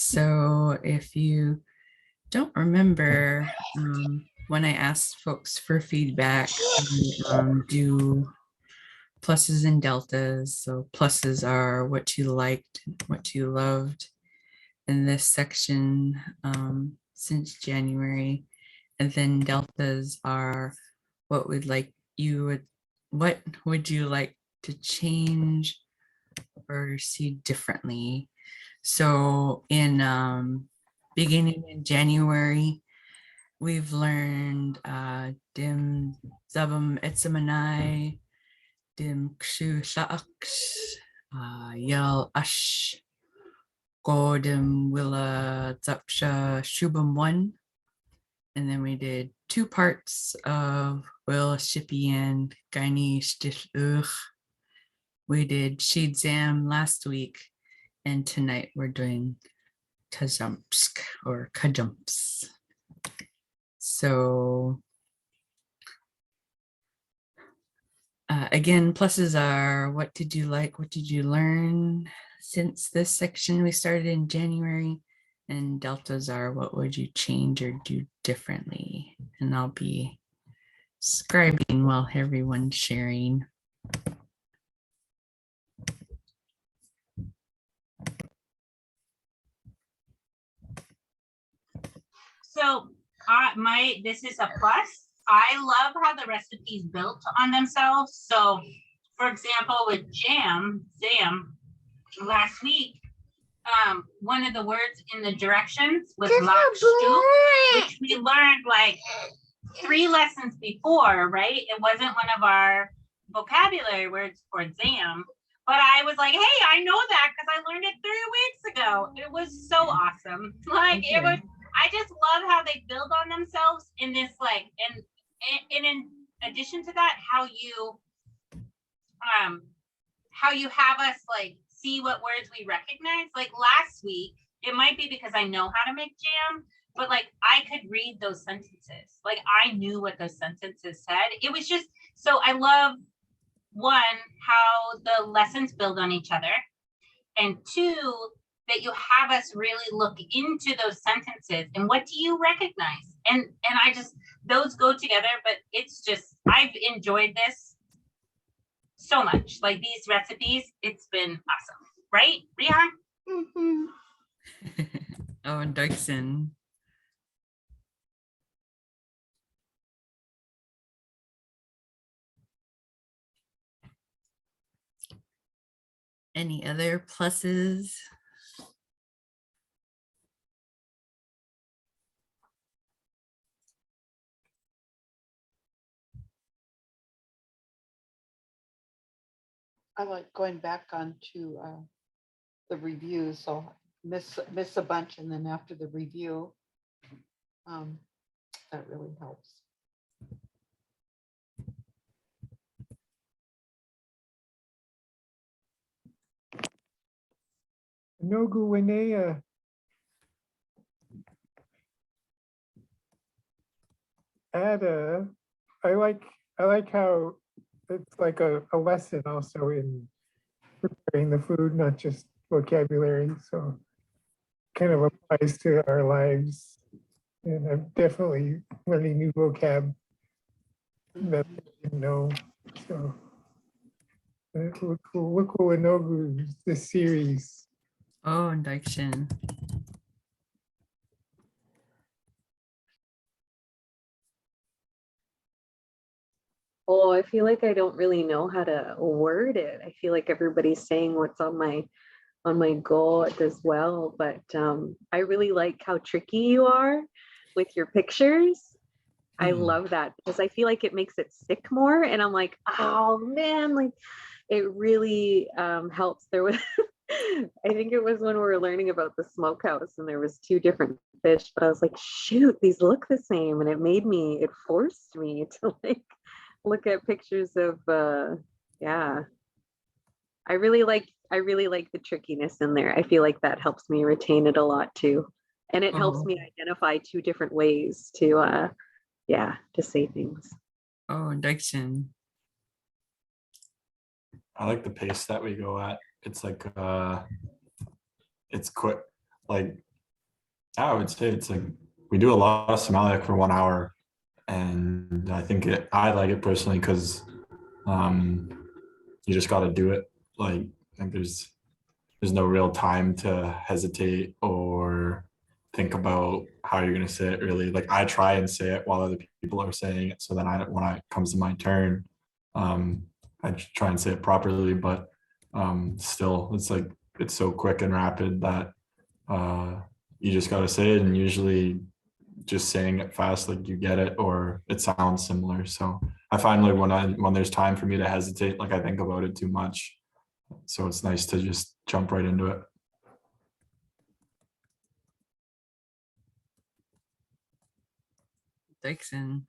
So if you don't remember, when I asked folks for feedback, do pluses and deltas. So pluses are what you liked, what you loved in this section since January. And then deltas are what what would you like to change or see differently? So in beginning in January, we've learned dim zabam etsamanai, dim kshu sha'aks, yel ash, godim willa zapsha shubam one. And then we did two parts of Will Shipian Gaini Stish Ugh. We did Shidzam last week, and tonight we're doing Kazumsk or Kajumps. So again, pluses are what did you like, what did you learn since this section we started in January, and deltas are what would you change or do differently. And I'll be scribing while everyone's sharing. So this is a plus. I love how the recipes built on themselves. So for example, with Zam last week, one of the words in the directions was lakshtu, which we learned like 3 lessons before, right? It wasn't one of our vocabulary words for Zam, but I was like, hey, I know that because I learned it 3 weeks ago. It was so awesome. Like okay. It was, I just love how they build on themselves in this, like, and in addition to that, how you have us like see what words we recognize. Like last week, it might be because I know how to make jam, but like I could read those sentences. Like I knew what those sentences said. It was just, so I love, one, how the lessons build on each other, and 2, that you have us really look into those sentences and what do you recognize? And I just, those go together, but it's just, I've enjoyed this so much. Like these recipes, it's been awesome. Right, Rihan? Mm-hmm. Oh, and Dyson. Any other pluses? I like going back onto the review, so miss a bunch, and then after the review, that really helps. Nogu Winea. I like how it's like a lesson also in preparing the food, not just vocabulary. So kind of applies to our lives. And I'm definitely learning new vocab that I didn't know. So look Nogu, this series. Oh, and Dyson. Oh, I feel like I don't really know how to word it. I feel like everybody's saying what's on my goat as well, but I really like how tricky you are with your pictures. I love that because I feel like it makes it stick more, and I'm like, oh man, like it really helps. There was I think it was when we were learning about the smokehouse and there was 2 different fish, but I was like, shoot, these look the same, and it forced me to like look at pictures of yeah. I really like the trickiness in there. I feel like that helps me retain it a lot too. And it helps me identify 2 different ways to say things. Oh, Dyson. I like the pace that we go at. It's like it's quick, like I would say it's like we do a lot of Sm'algyax for 1 hour, and I think I like it personally because you just got to do it. Like there's no real time to hesitate or think about how you're gonna say it. Really, like I try and say it while other people are saying it, so then when it comes to my turn, I try and say it properly. But still, it's like it's so quick and rapid that you just got to say it, and usually just saying it fast, like you get it or it sounds similar. So I find like when there's time for me to hesitate, like I think about it too much. So it's nice to just jump right into it. Dixon.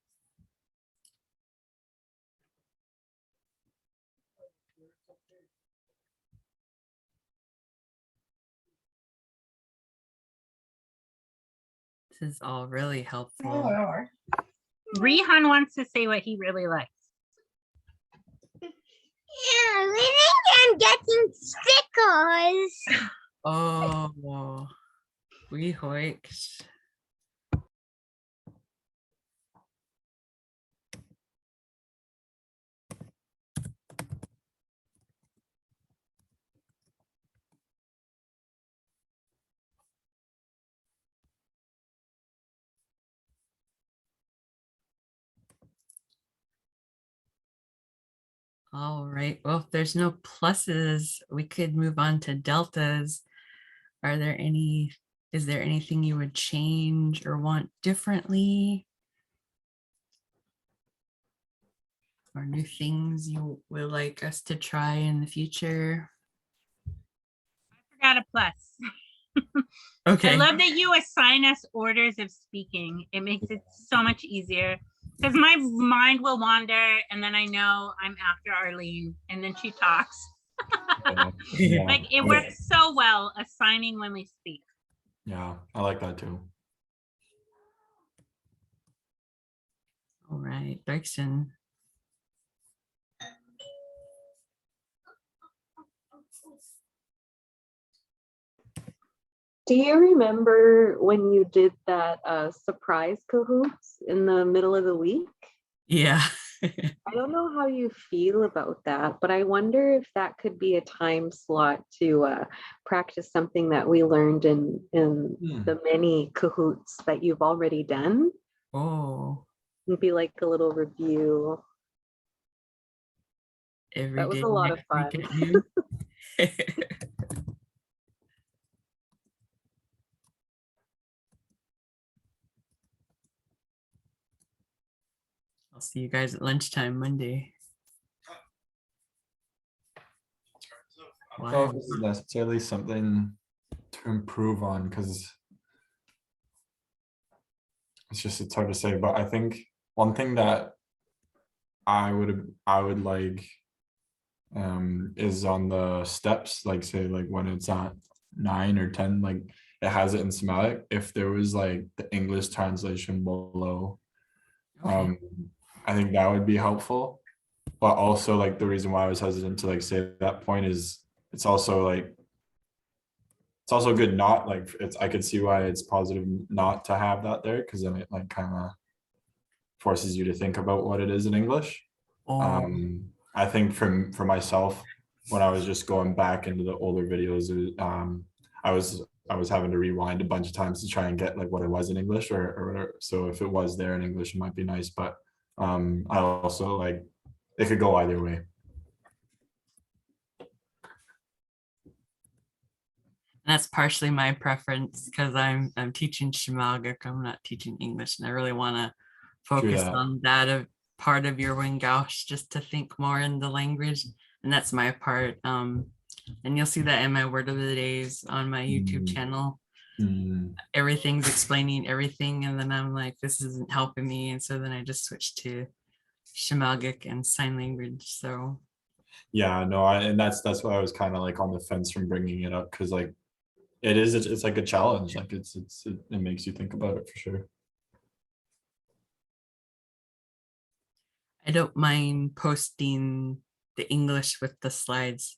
This is all really helpful. Rihan wants to say what he really likes. Yeah, I think I'm getting stickers. Oh, we hoiked. All right. Well, if there's no pluses, we could move on to deltas. Is there anything you would change or want differently? Or new things you would like us to try in the future? I forgot a plus. Okay. I love that you assign us orders of speaking. It makes it so much easier because my mind will wander and then I know I'm after Arlene and then she talks. Yeah. Like it works so well assigning when we speak. Yeah, I like that too. All right, Dixon. Do you remember when you did that surprise cahoots in the middle of the week? Yeah. I don't know how you feel about that, but I wonder if that could be a time slot to practice something that we learned in the many cahoots that you've already done. Oh, It'd be like a little review. every That was day a lot of we fun. get new. I'll see you guys at lunchtime Monday. I don't know if this is necessarily something to improve on because it's hard to say, but I think one thing that I would like is on the steps, like say like when it's at 9 or 10, like it has it in Sm'algyax. If there was like the English translation below, Okay. I think that would be helpful. But also like the reason why I was hesitant to like say that point is it's also good not like I could see why it's positive not to have that there because then it like kind of forces you to think about what it is in English. Oh, I think for myself, when I was just going back into the older videos, I was having to rewind a bunch of times to try and get like what it was in English or so if it was there in English, it might be nice. But I also like it could go either way. that's partially my preference because I'm teaching Sm'algyax. I'm not teaching English, and I really want to focus that. on that part of your Wingaosh just to think more in the language, and that's my part. And you'll see that in my word of the days on my YouTube channel. Everything's explaining everything, and then I'm like, this isn't helping me, and so then I just switched to Sm'algyax and sign language. So Yeah, no, and that's why I was kind of like on the fence from bringing it up because like it's like a challenge, like it makes you think about it for sure. I don't mind posting the English with the slides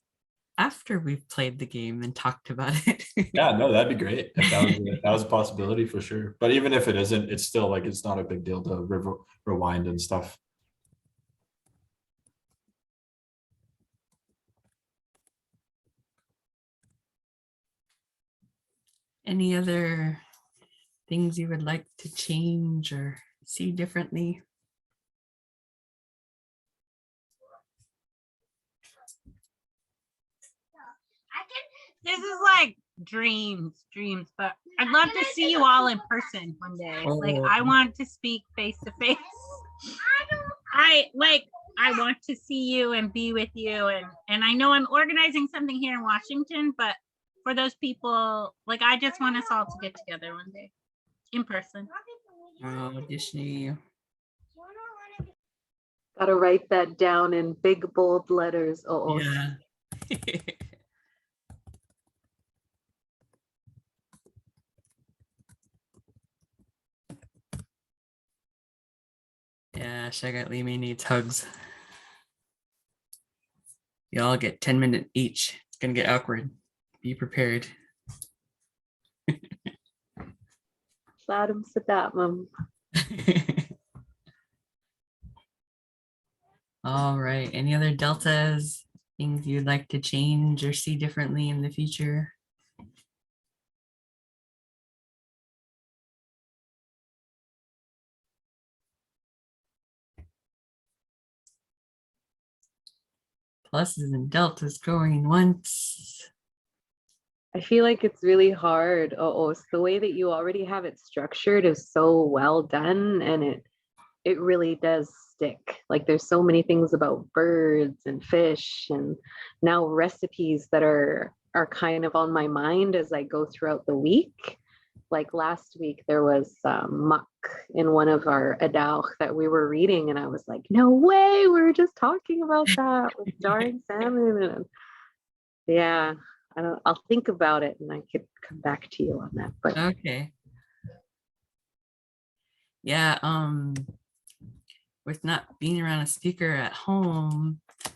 after we've played the game and talked about it. Yeah, no, that'd be great if that was a possibility for sure. But even if it isn't, it's still like it's not a big deal to rewind and stuff. Any other things you would like to change or see differently? This is like dreams, but I'd love to see you all in person one day. Like I Oh. want to speak face to face. I want to see you and be with you, and I know I'm organizing something here in Washington, but for those people, like I just want us all to get together one day in person. Oh, Disney. Gotta write that down in big bold letters. Oh, Yeah. Yeah, Shagat needs hugs. You all get 10 minutes each. It's gonna get awkward. Be prepared. Saddam Saddam. All right. Any other deltas? Things you'd like to change or see differently in the future? Pluses and deltas going once. I feel like it's really hard. Oh, so the way that you already have it structured is so well done, and it really does stick. Like there's so many things about birds and fish, and now recipes that are kind of on my mind as I go throughout the week. Like last week, there was muck in one of our adauch that we were reading, and I was like, no way, we were just talking about that with jarring salmon. And yeah, I'll think about it and I could come back to you on that. But Okay. Yeah, with not being around a speaker at home, I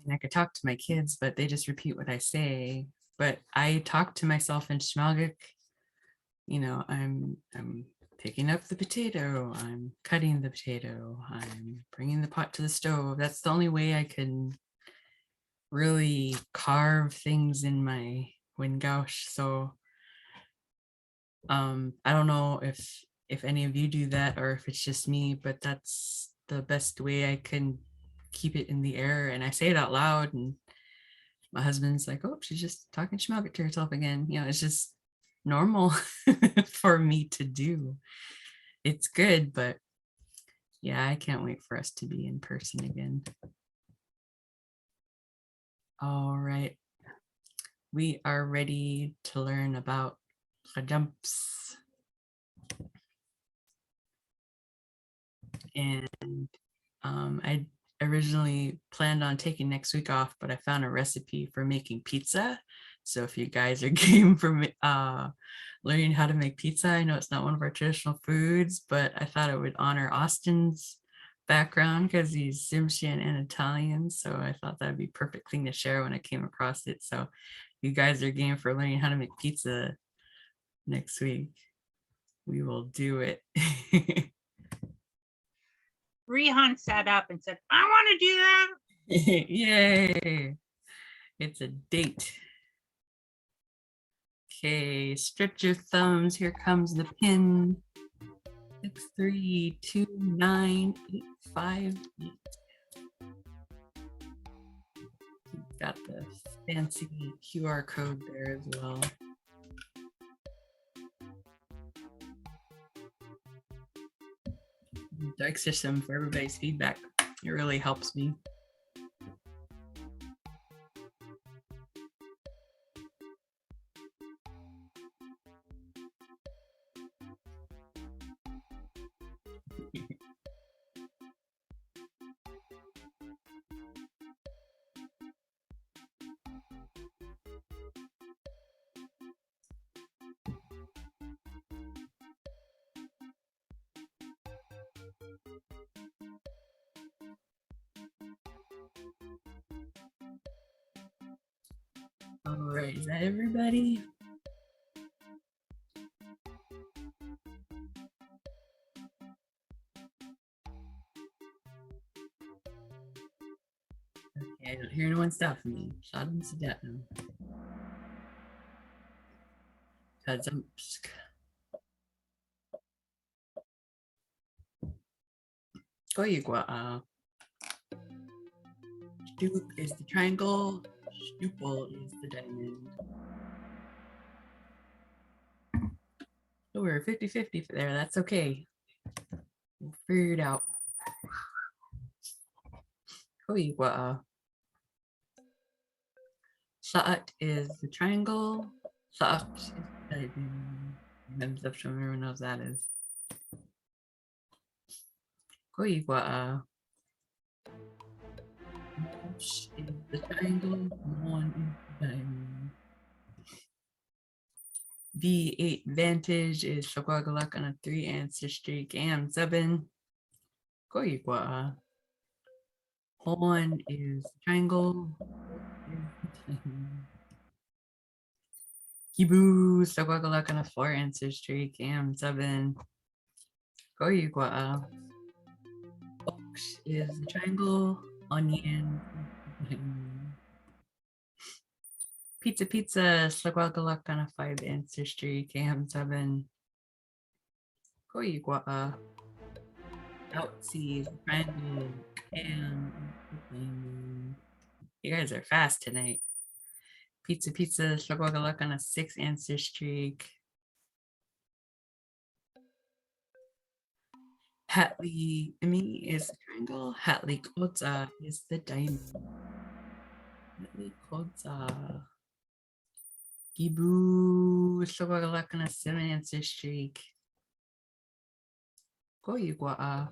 mean, I could talk to my kids, but they just repeat what I say. But I talk to myself in Sm'algyax. You know, I'm picking up the potato, I'm cutting the potato, I'm bringing the pot to the stove. That's the only way I can really carve things in my Wingaush. So I don't know if any of you do that or if it's just me, but that's the best way I can keep it in the air. And I say it out loud, and my husband's like, oh, she's just talking schmuck to herself again. You know, it's just normal for me to do. It's good, but yeah, I can't wait for us to be in person again. All right. We are ready to learn about jumps. And I originally planned on taking next week off, but I found a recipe for making pizza. So if you guys are game for learning how to make pizza, I know it's not one of our traditional foods, but I thought it would honor Austin's background because he's Tsimshian and Italian. So I thought that'd be perfect thing to share when I came across it. So you guys are game for learning how to make pizza next week. We will do it. Rihan sat up and said, I want to do that. Yay. It's a date. Okay, stretch your thumbs. Here comes the pin. 6329858. Got the fancy QR code there as well. Dark system for everybody's feedback. It really helps me. All right, is that everybody? Okay, I don't hear anyone stop me. Żaden Sudetem. Dzemsk. Koyigwa. Stoop is the triangle. Stupel is the diamond. So we're 50-50 there. That's okay. We'll figure it out. Koyigwa. Sa'at is the triangle. Sa'at is the diamond. Heads up, so everyone knows that is. Koyigwa. Mosh is the triangle. Mon is the diamond. The 8 vantage is Shogwagalak on a 3 answer streak. Am Zebin. Koyigwa. Horn is triangle. Kibu Shogwagalak on a 4 answer streak. Am Zebin. Koyigwa. Ox is the triangle. Onion. Pizza Pizza Shogwagalak on a 5 answer streak. Am Zebin. Koyigwa. Outsies, triangle, and you guys are fast tonight. Pizza Pizza Shogwagalak on a 6 answer streak. Hatli Imi is the triangle. Hatli Kodza is the diamond. Hatli Kodza. Gibu Shogwagalak on a 7 answer streak. Koyigwa.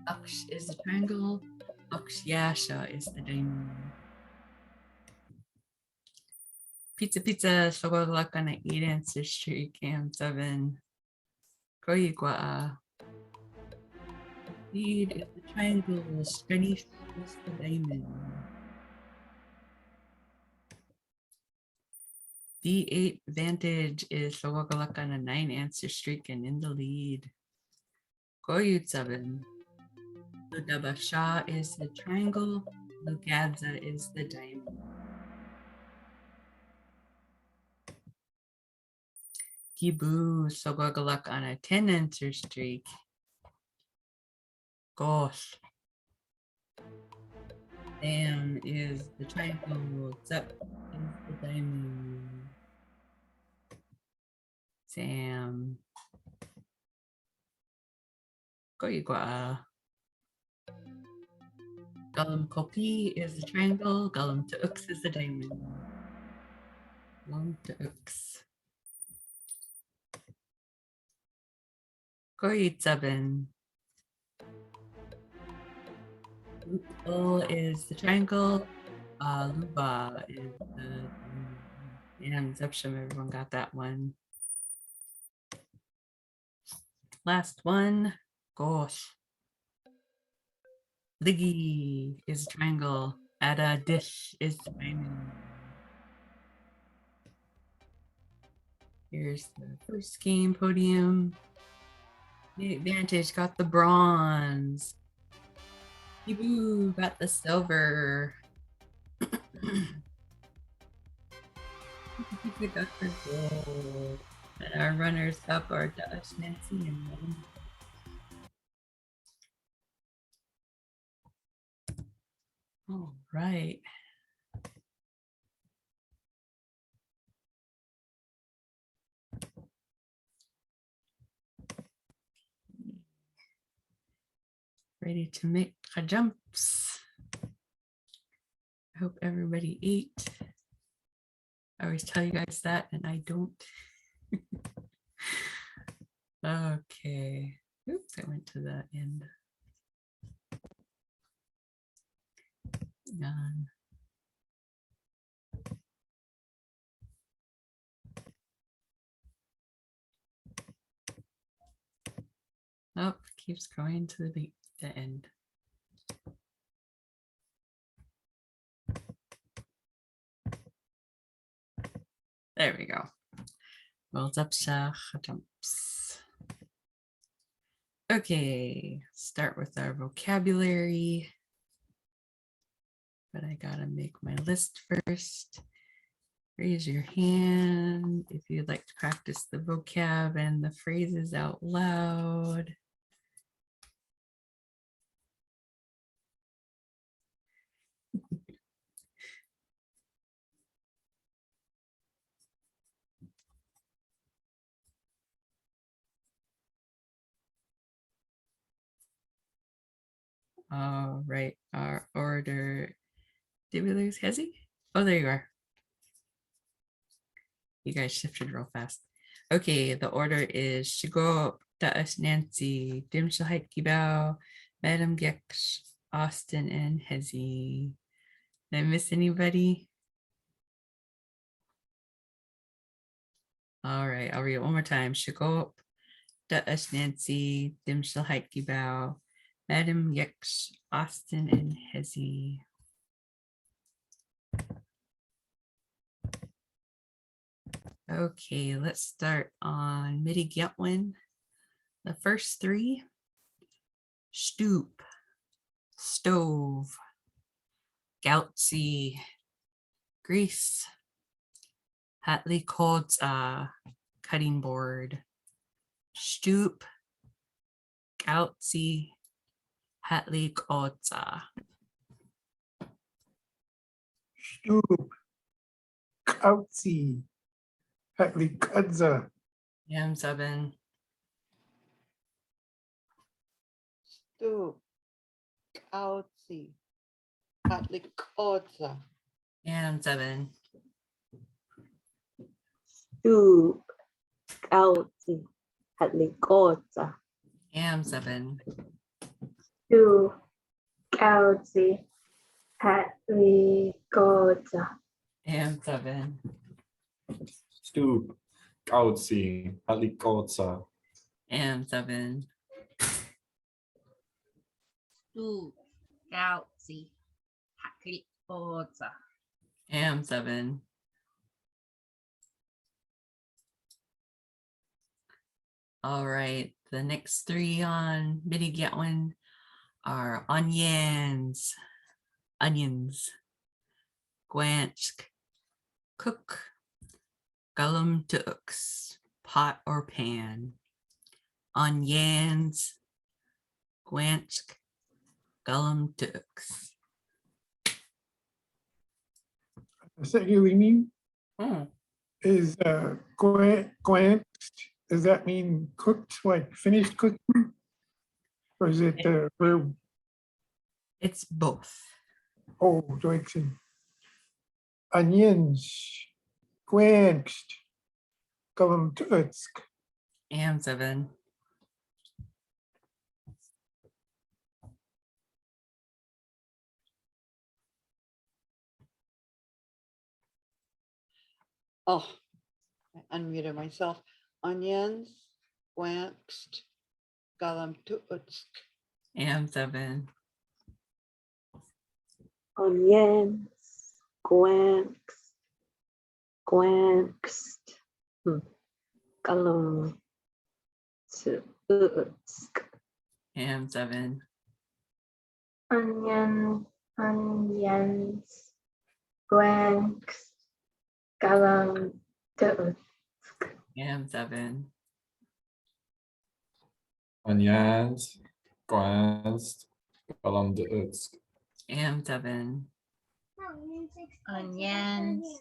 Aksh is the triangle. Aksh is the diamond. Pizza Pizza Shogwagalak on an 8 answer streak. Am 7. Koyigwa. Lead is the triangle. Skanish is the diamond. The 8 vantage is Shogwagalak on a 9 answer streak and in the lead. Koyut 7. Ludabasha is the triangle. Lugadza is the diamond. Kibu Shogwagalak on a 10 answer streak. Gosh. Sam is the triangle. Zup is the diamond. Sam. Koyigwa. Gullum Kopi is the triangle. Gullum Tuux is the diamond. Gullum Tuux. Koyitsabin. Lupol is the triangle. Luba is the and Zepsham, everyone got that one. Last one. Gosh. Liggy is triangle. Ada dish is the diamond. Here's the first game podium. The advantage got the bronze. Ibu got the silver. We got the gold. And our runners up are Dutch, Nancy, and Mom. All right. Ready to make the jumps. I hope everybody ate. I always tell you guys that, and I don't. Okay. Oops, I went to the end. Hang on. Oh, keeps going to the end. There we go. Rolls up, jumps. Okay, start with our vocabulary. But I gotta make my list first. Raise your hand if you'd like to practice the vocab and the phrases out loud. All right, our order. Did we lose Hezzy? Oh, there you are. You guys shifted real fast. Okay, the order is Shigo, Daas Nancy, Dim Shahait Kibao, Madam Gex, Austin, and Hezzy. Did I miss anybody? All right, I'll read it one more time. Shigo, Daas Nancy, Dim Shahait Kibao, Madam Gex, Austin, and Hezzy. Okay, let's start on Nigyooks. The first three: stoop, stove, Goutsy, grease, Hatley Cold's cutting board, stoop, Goutsy, Hatley Cold's Stoop, Kautzi, Hatley Kudza, Yam Seven, Stoop, Kautzi, Katlikotza, Yam Seven, Stoop, Kautzi, Hatlikotza, Yam Seven, Stoop, Kautzi, Hatlikotza, Yam Seven, Stoop, Kautsi, Halikotsa, Yam Seven, Stoop, Goutsy, Haklipotza. Yam Seven. All right, the next three on Nigyooks are onions, Gwansk, cook, Gulum Tooks, pot or pan, onions, Gwansk, Gulum Tooks. Segulini Oh, is Gwant. Does that mean cooked, like finished cooking? Or is it the verb? it's both. Oh, Deutschen. Onions, Gwanst, Gulumtutsk. And seven. oh, I unmuted myself. Onions, Gwankst, Galamtutsk, And seven. onions, Gwanks, Gwankst, Galum, And seven. Onions, Gwanks, Galam, And seven. Onions, Gwanst, Galamdutsk, And seven. Onions,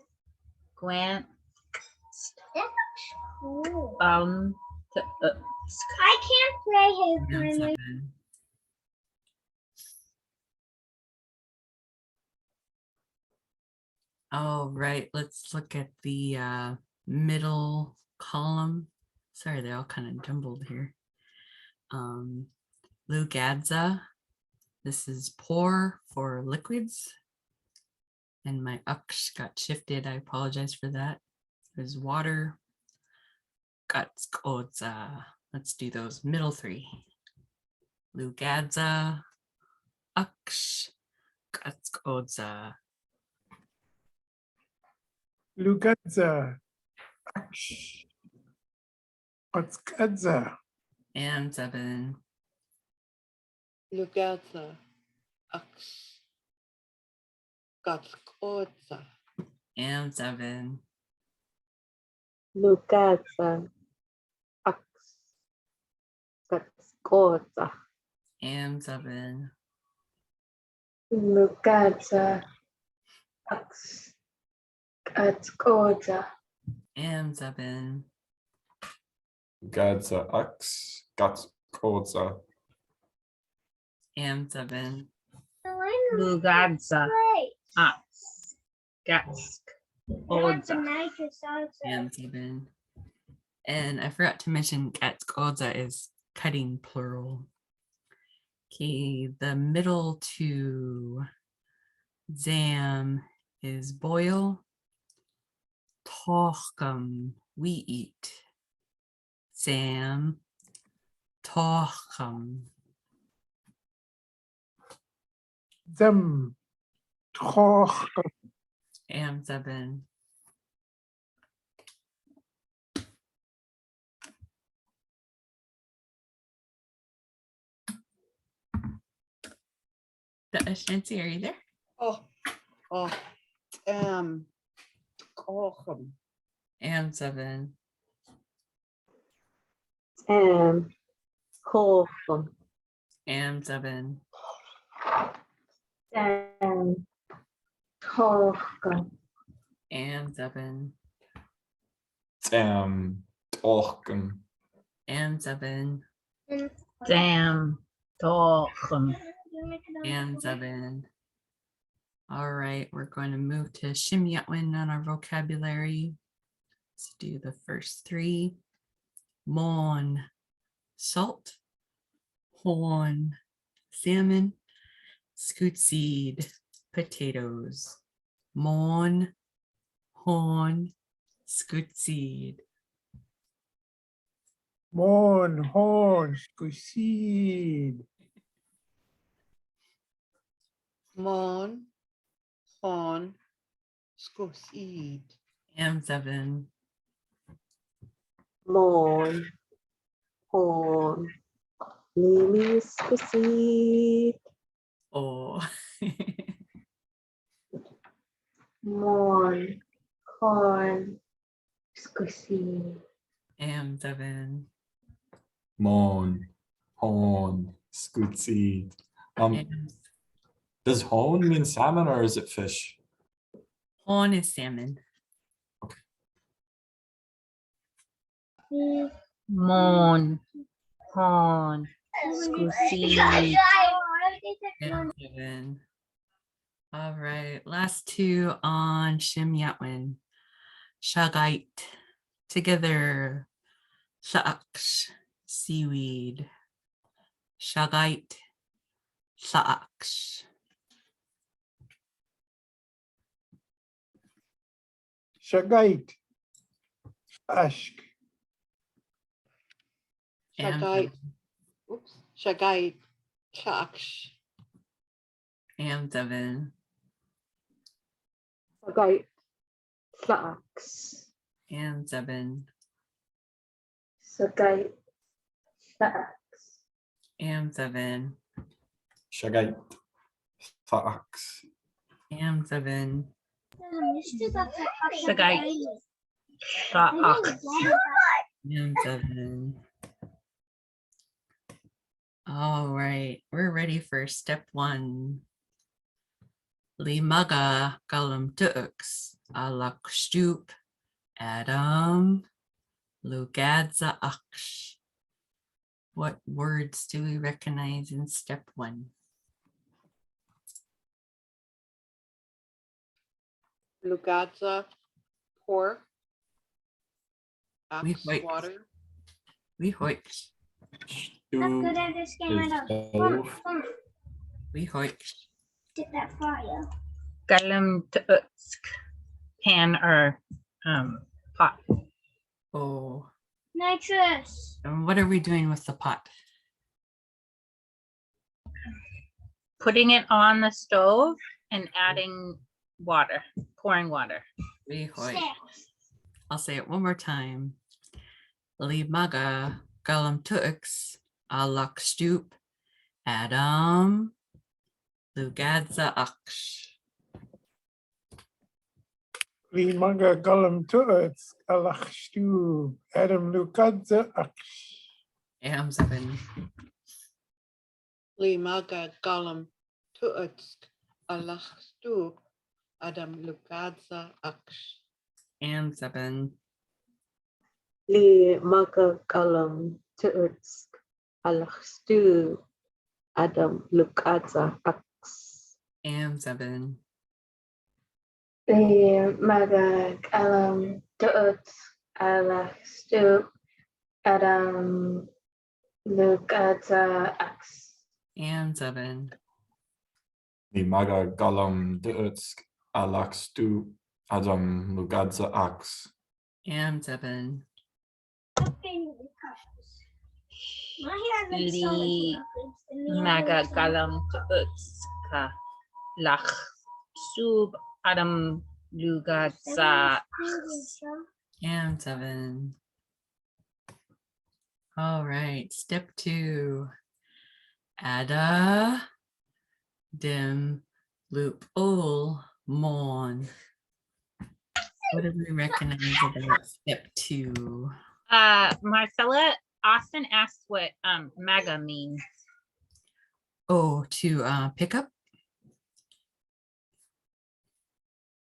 Gwent, I can't play And his one. seven. All right, let's look at the middle column. Sorry, they're all kind of jumbled here. Lugadza. This is pour for liquids. And my uksh got shifted. I apologize for that. There's water. Gutskodza. Let's do those middle three. Lugadza. Uksh. Gutskodza. Lugadza, Patskadza. Amzabin. Lugadza. Aks. Gatskotza. Amzabin. Lugadza. Aks. Gatskotza. Amzabin. Lugadza. Aks. Gatskotza. Amzabin. Gadza Ux Gatskoza. Amzabin. Lugadza. Ox. Gatsk. Odza. Amzabin. And I forgot to mention Gatskodza is cutting plural. Okay, the middle two Zam is boil. Tochum, we eat. Zam, tochum. Zem. Toch. Amzabin. Shanti, are you there? Oh. Kochem. Amzabin. Kolchum. Amzabin. Tochka. Amzabin. Tam Torkum. Amzabin. Damn. Tochem. Amzabin. All right, we're going to move to Shimyatwin on our vocabulary. Let's do the first three. Mon, salt. Horn, salmon. Scoot seed, potatoes. Mon, horn, scoot seed. Mon. Horn. Squished. Mon. Hon. Skosid. Amzabin. Mon. Horn. Lilies proceed. Oh. Mon. Corn. Squishy. Amzabin. Mon. Horn. Scootseed. Am- Does hone mean salmon or is it fish? Horn is salmon. Mon. Hon. Squishy. Amzabin. All right, last two on Shimyatwin. Shagite, together. Sha'aksh, seaweed. Shagite, sha'aksh. Shagait. Ashk. Shagait. Oops. Shagait. Chaksh. Amzabin. Sagait. Saks. Amzabin. Sagay. Saks. Amzabin. Shagait. Fox. Amzabin. Sagait. Sha'ak. Amzabin. All right, we're ready for step one. Limaga galam tuks alak stoop Adam Lugadza aksh. What words do we recognize in step one? Lugadza. Pork. We Axe wait. water. We hoik. I'm Stew good at this game. I is know. stove. We hoik. Did that for you. Galam Tutsk. Pan or pot. Oh, Nitrous. and what are we doing with the pot? Putting it on the stove and adding water, pouring water. We hoik. Six. I'll say it one more time. Limaga galam tuks alak stoop Adam Lugadza aksh. Limaga galam tu'ats alachstu Adam Lukadza aksh. Am 7. Limaga galam tu'atsk alachstu Adam Lukadza aksh. Am 7. Li maga kalam tu'utsk alachstu Adam Lukadza aks. Am 7. The Maga Alam Tuut Alachstu Adam Lukata Ax. Am 7. Limaga galam deutsk alakstu Adam Lugadza Ax. Am 7. Li maga galam tuutska lach sub adam lugatsa. Am 7. All right, step 2. Ada dim loop ul mon. What do we recognize about step 2? Marcella, Austin asked what maga means. Oh, to pick up.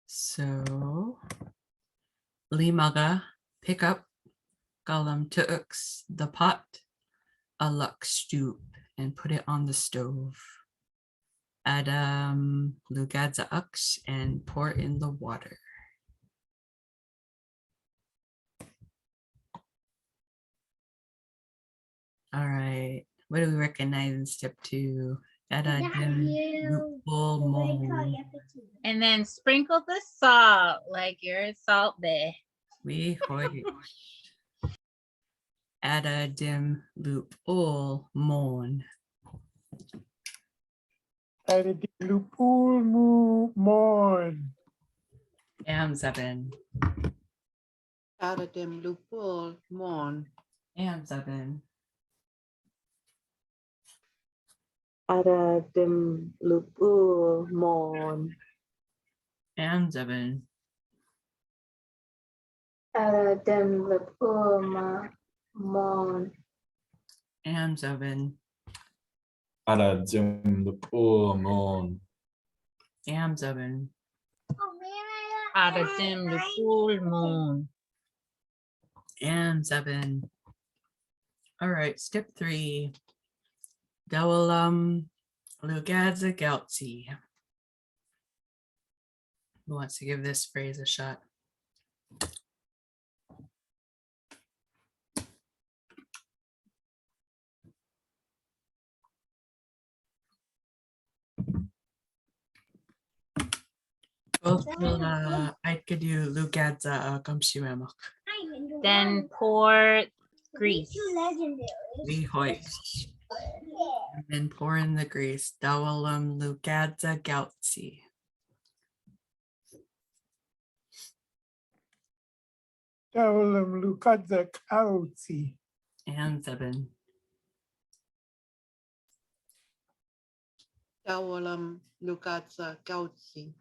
So limaga, pick up, galam tuux, the pot, aluk stoop, and put it on the stove. Adam lugadza ux, and pour in the water. All right, what do we recognize in step 2? Ada dim lupul mon. And then sprinkle the salt like you're a salt bay. We hoy. Ada dim loop ul mon. Ada di lupul mu mon. Am 7. Adadim lupul mon. Am 7. Ada dim lupul mon. Am 7. Adam Lupuma Mon. Am 7. Ada dim lupul mon. Am 7. Adadim the full moon. Am 7. All right, step 3. Dawalam lugadza gautsi. Who wants to give this phrase a shot? Both I could do lugadza kamshiwamak. Then pour grease. We hoik. And then pour in the grease. Dawalam lugadza gautsi. Dawalam Lukadza kauzi. And 7. Dawalam Lukadza gautsi.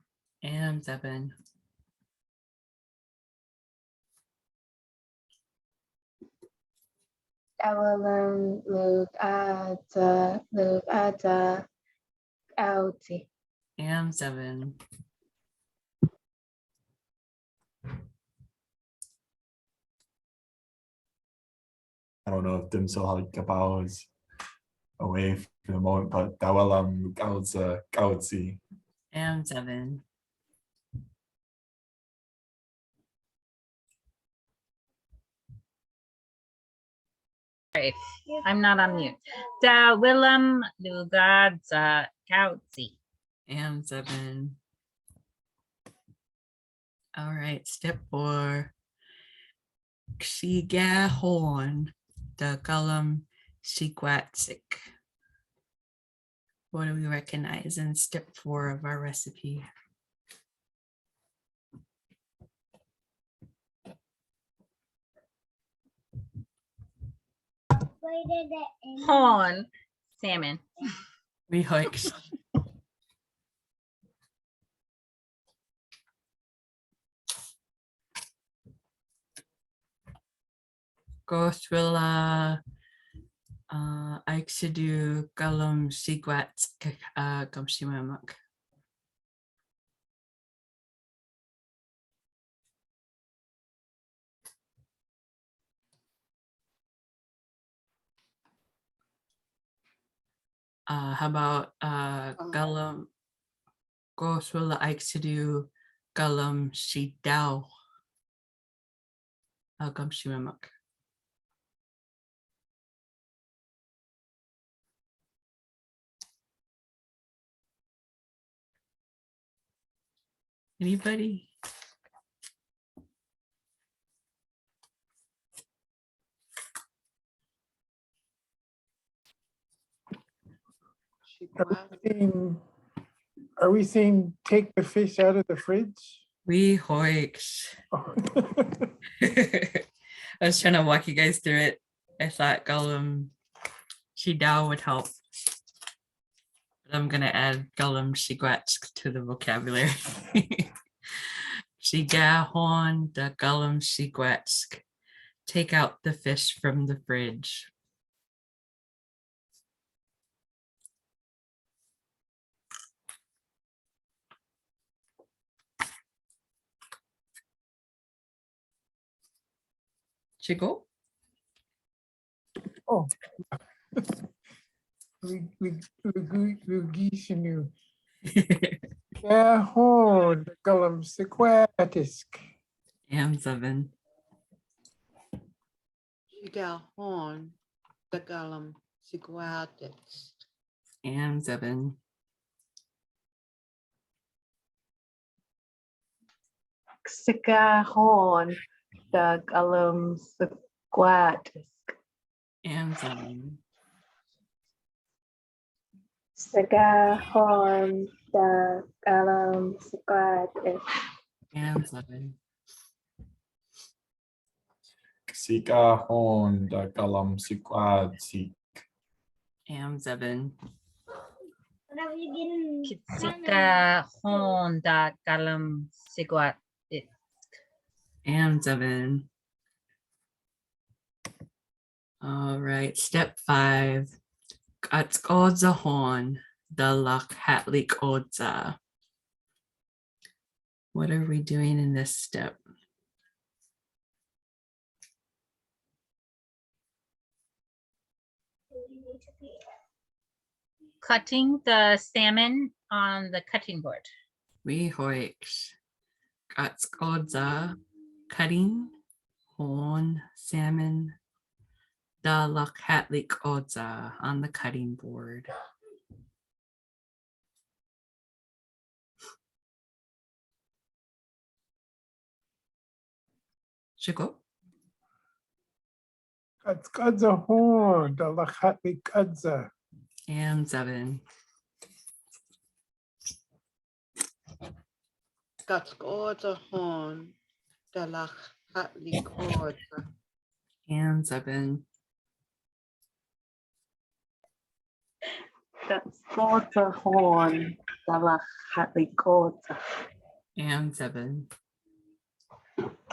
And 7. Dawalam Lukata Auti. And 7. I don't know if Dim Salm'gyax is away for the moment, but Dawalam Lugadza Gautsi. And 7. Right. I'm not on mute. Da Willem Lugadza Kautzi. And 7. All right, step 4. Xigahorn, the Gullum Shigwatsik. What do we recognize in step 4 of our recipe? Horn salmon. Nigyooks. Gothwilla Aixidu Gulum Sigwat Gumshimamak. How about Gulum Gothwilla Aixidu Gulum Shidao Gumshimamak. Anybody? Are we saying take the fish out of the fridge? Nigyooks. Oh. I was trying to walk you guys through it. I thought Gulum Shidao would help. But I'm gonna add Gulum Shigwatsk to the vocabulary. Shigahon the Gulum Shigwatsk. Take out the fish from the fridge. Chigo? Oh. Lugishinu. Yahon, Gulum Sequatisk. Am7. Shigahon, Dagalam, Sigwatix. Am7. Xikahon, the Gulum Squat. Am7. Sagahon the Galam Squad. Am7. Sika hon da galam sikwad si. Am7. Kitsika Honda Galam Sigwat. Am7. All right, step 5. Katskoza hon dalak hatlik odza. What are we doing in this step? Cutting the salmon on the cutting board. Nigyooks. Katskoza, cutting, hon, salmon, dalak hatlik odza on the cutting board. Chigo? Katskadza horn, the Lachatli Kadza. Am7. Gatskoza hon, Dalach Hatlikorza. Am7. That's horn, the Hatlikota. Am7.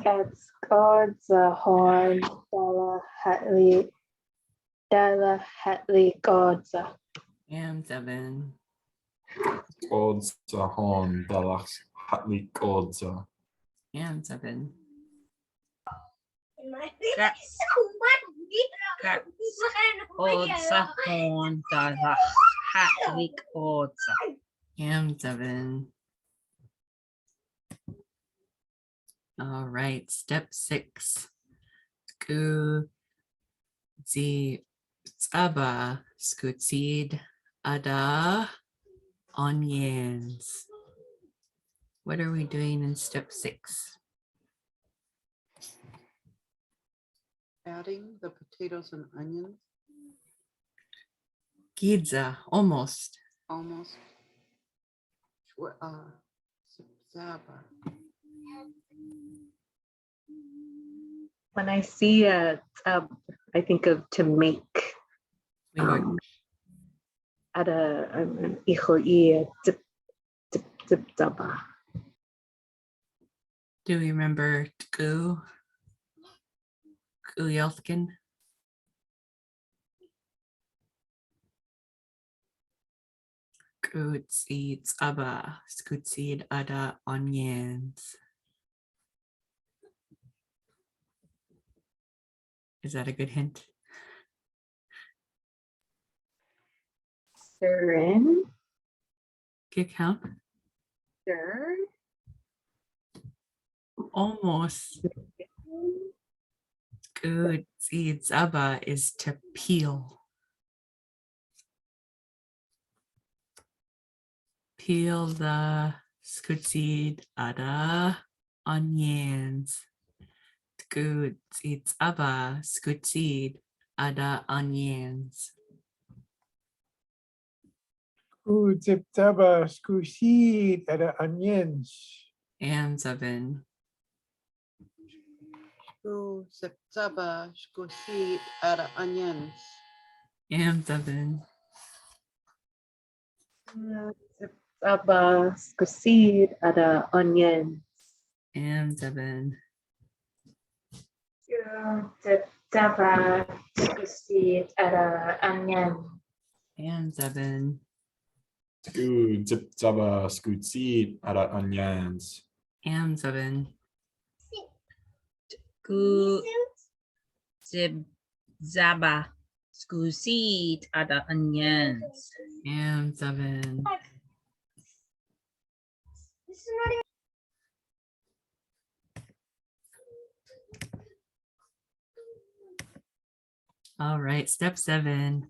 Cats God's a horn, Dala Hatley God's. Am7. Odza hon dalach hatlik odza. Am7. Odza Honda Hatlik Odza. Am7. All right, step 6. Gu zi tsaba skutsid ada onions. What are we doing in step 6? Adding the potatoes and onions, Gidza, almost. almost. Zaba. When I see a tub, I think of to make. We hoik. At a iho'i tip tip tip taba. Do we remember Tku? Kuyeltkin? Kutsid Aba, Skutsid Ada Onions. Is that a good hint? Stir-in. Good count. Stir. Almost. Kutsid Aba is to peel. Peel the Skutsid Ada onions. Skutsid Aba, Skutsid Ada onions. Zip taba skusid ada onions. Amzabin. Shku zip-zaba shkusid ada onions. Amzabin. Taba skusid ada onion. Amzabin. Taba skusid ada onion. Amzabin. Scoot, zip, zaba, scoot, seed, ada onions. Amzabin. Gu zib zaba. Scusit ada onions. Amzabin. This is not even. All right, step 7.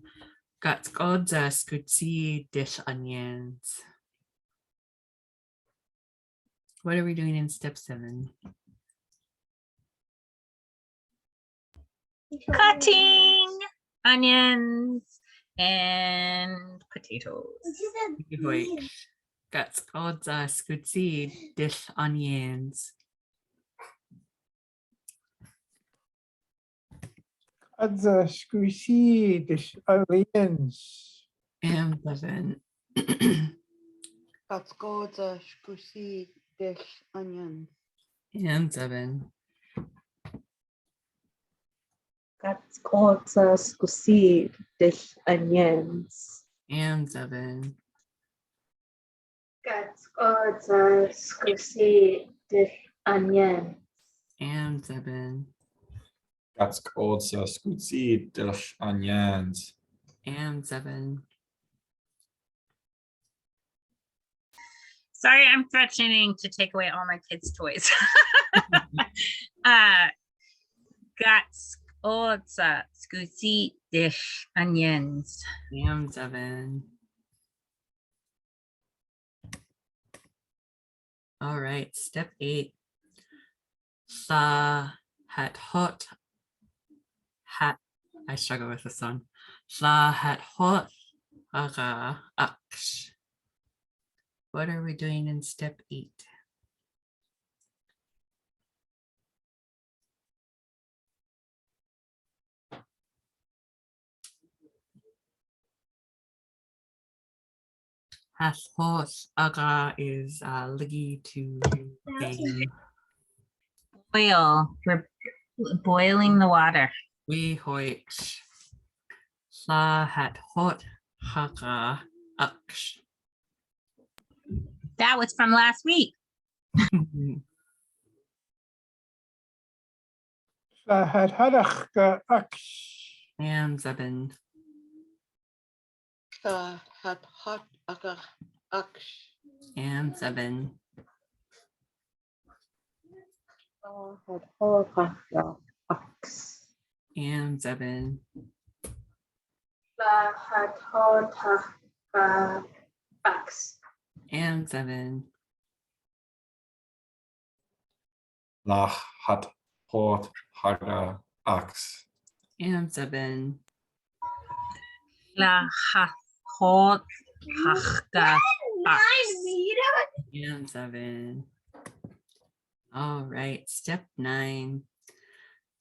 Got skodza skutsi dish onions. What are we doing in step 7? Cutting onions and potatoes. Got skodza skutsi dish onions. Adza skusid onions. Amzabin. Katskoza shkusid dish onions. Amzabin. Katskotsa skusid dish onions. Amzabin. Katskotsa skusid dish onion. Amzabin. That's called scoot, seed, dish, onions. Amzabin. Sorry, I'm threatening to take away all my kids' toys. Got otsa scusi dish onions. Amzabin. All right, step 8. Sa hat hot hat. I struggle with this one. Sa hat hot aga aksh. What are we doing in step 8? Has horse aga is liggy to game. Boil. We're boiling the water. We hoich. Sa hat hot haga aksh. That was from last week. Lahat hadach aksh. Amzabin. Ka hat hot akar aksh. Amzabin. Amzabin. Lahat hodach ax. Amzabin. Lach, hat, hot, haga, ax. Amzabin. La ha hot hachga ax. Amzabin. All right, step 9.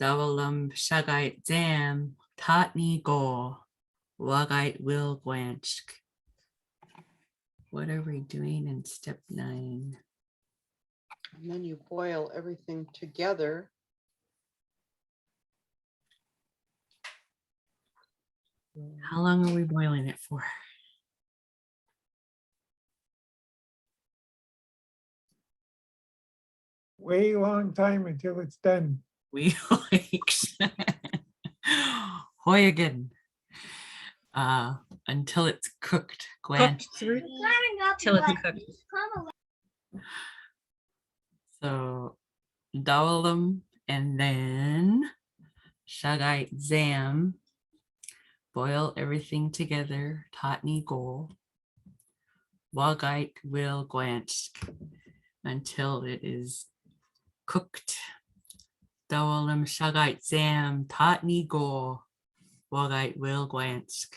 Dawalam Shagite Zam Tatni Go Wagite Will Gwanchk. What are we doing in step 9? And then you boil everything together. How long are we boiling it for? Way long time until it's done. We Hoy again. Until it's cooked. Gwen. Cooked through till it's cooked. So Dawalam and then Shagite Zam. Boil everything together. Tatni Gol. Wagite will Gwansk until it is cooked. Dawalam Shagite Zam Tatni Gol. Wagite will Gwansk.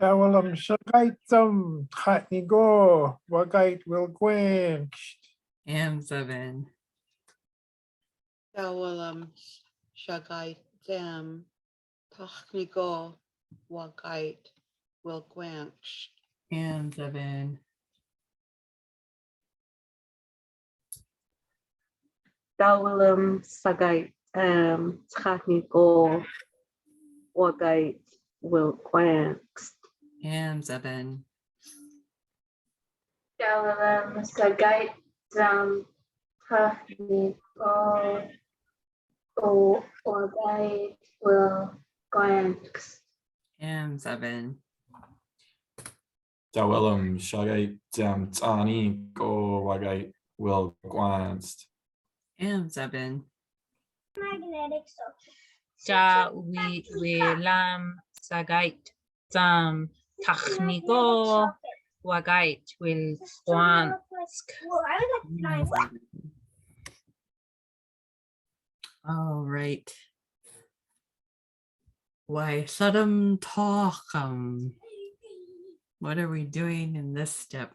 Dawalam shagaitam hatnigo wagait will gwench. Amzaven. Dawalam shagai them tachnigo wagait will gwanch. Amzaven. Dawalam sagait tchani go wagait will quanks. Amzaven. Dawalam sagait dam tahni o wagait will gwanks. Amzaven. Dawelam Shagait Tani Go Wagait Will Gwanst. Amzaven. Magnetic Ja we lam sagait zam tachnigo wagait will swan. All right. Why Sodom Talkam? What are we doing in this step?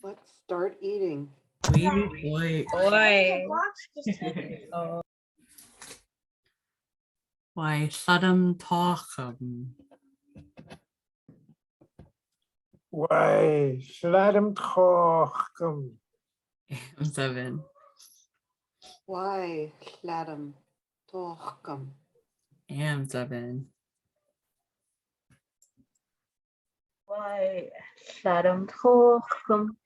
Let's start eating. Boy. Boy. Why Sodom Talkam? Why shladam tchochem. Amzaven. Why sladam tochkum? Amzaven. Why Shadam Tokum?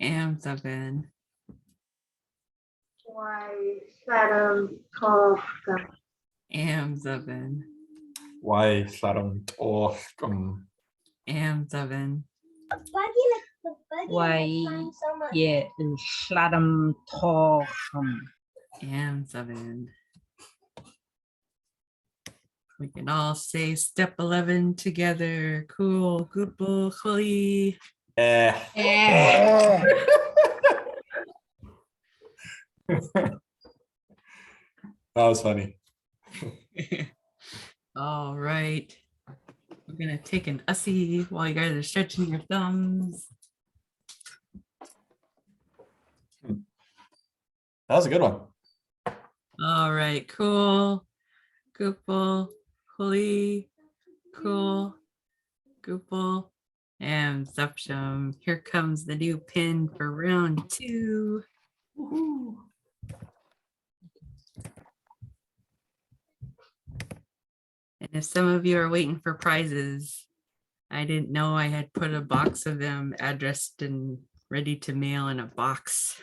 Amzaven. Why Shadam Tokum? Amzaven. Why Sarum Torkum? Amzaven. Why yeah sladam tochum. Amzaven. We can all say step 11 together. Cool. Gupul Khuli. Yeah. That was funny. All right. We're gonna take an ussy while you guys are stretching your thumbs. That was a good one. All right, cool. Gupul, Khuli, cool, Gupul, and Zupshum. Here comes the new pin for round 2. Woohoo. And if some of you are waiting for prizes, I didn't know I had put a box of them addressed and ready to mail in a box.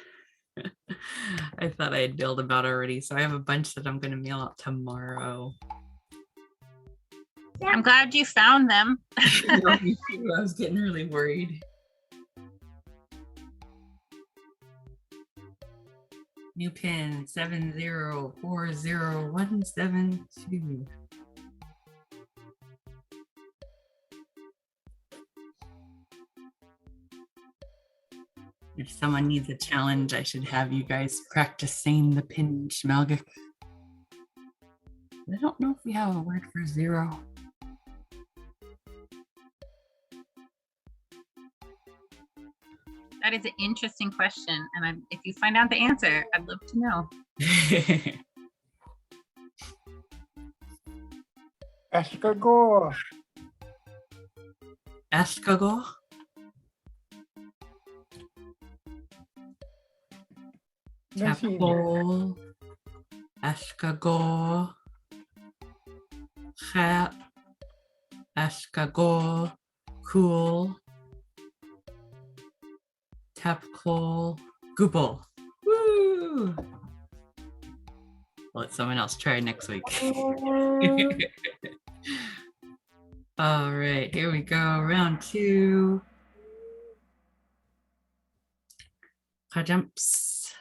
I thought I had mailed them out already, so I have a bunch that I'm going to mail out tomorrow. I'm glad you found them. I was getting really worried. New pin 7040172. If someone needs a challenge, I should have you guys practice saying the pin Sm'algyax. I don't know if we have a word for 0. That is an interesting question. And if you find out the answer, I'd love to know. Escargot. Escargot. Messenger. Tadpole. Escargot. Hat. Escargot. Cool. Tadpole. Goople. Woo! Let someone else try next week. All right, here we go. Round 2. Jumps.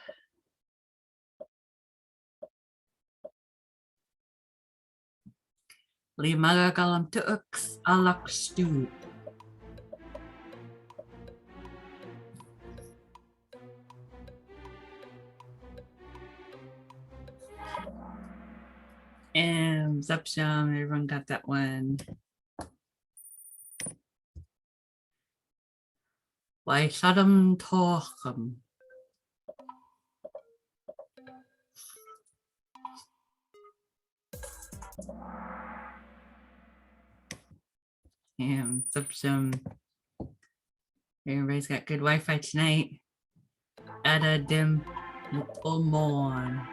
Lima kalam tuks alak stew. And Zepsham, everyone got that one. Why Saddam Tochem? And Zepsham, everybody's got good Wi-Fi tonight. Ada Dim Omon.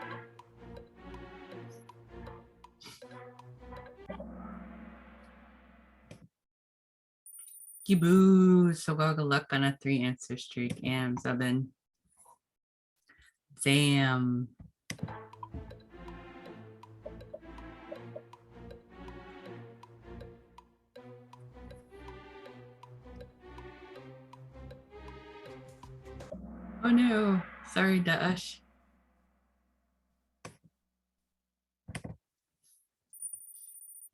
Kibu, so good luck on a 3 answer streak. And Zebin. Zam. Oh no, sorry Dash.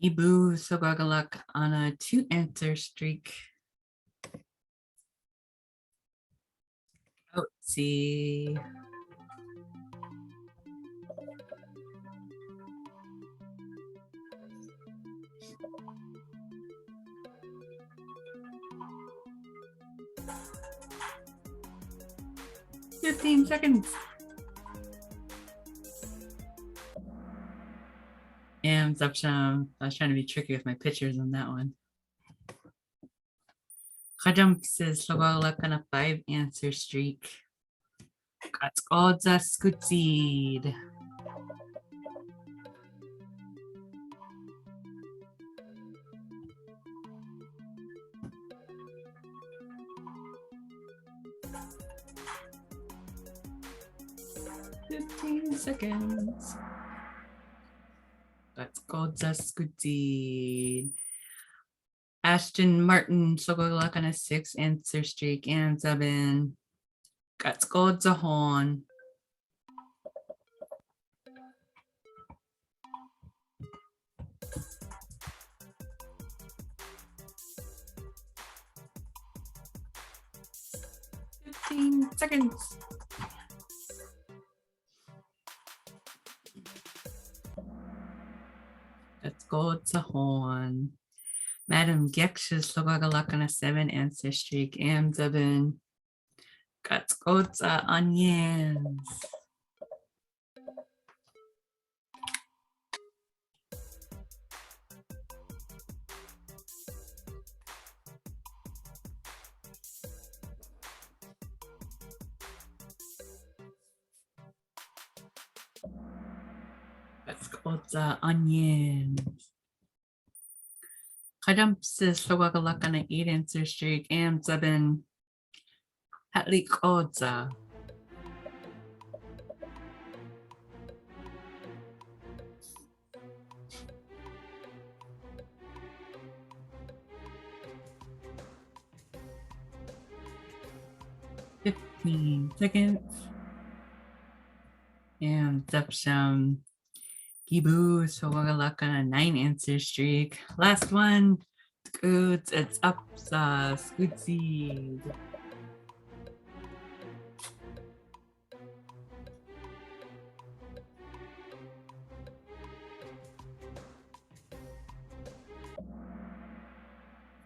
Ibu, so good luck on a 2 answer streak. Let's see. "15 seconds. And Zapsham, I was trying to be tricky with my pictures on that one. Kajam says luck on a 5 answer streak. Katskodza skutsid. Seconds. That's called Zaskutid. Ashton Martin, so good luck on a 6 answer streak. And 7. That's called Zahon. Seconds. Let's go to Horn. Madam Gex's so good luck on a 7 answer streak. And 7. Let's go to Onions. Let's go to Onions. Kadamps is so good luck on an 8 answer streak. And 7. Hatlik Odza. Seconds. And Zepsham. Gibu, so good luck on a 9 answer streak. Last one. Good, it's up, Squid Seed.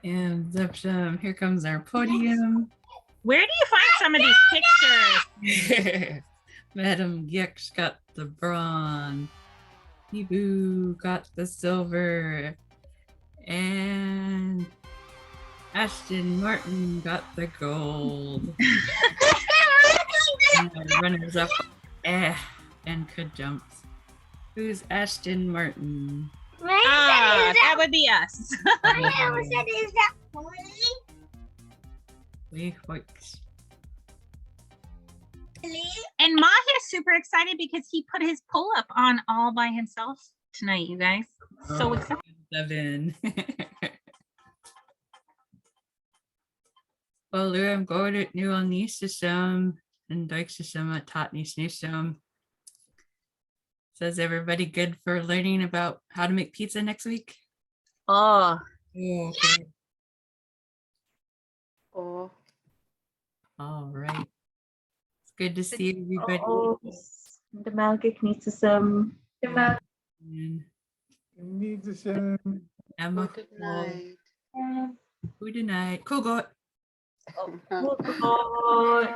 And Zepsham, here comes our podium. Where do you find some of these pictures? Madam Gyooks got the bronze. Ibu got the silver. And Ashton Martin got the gold. And the runners up and Kajumps. Who's Ashton Martin? Ah, that would be us. I almost said, is that Polly? We works. And Mahir's super excited because he put his pull-up on all by himself tonight, you guys. So excited. 7. Well, Lou, I'm going to new on the system and Dyke system at Totney's new system. Says everybody good for learning about how to make pizza next week? Oh, Okay. Oh, All right. It's good to see everybody. Oh, Sm'algyax needs some. And Needs a send. Emma, good night. good night. Cool, go. Oh,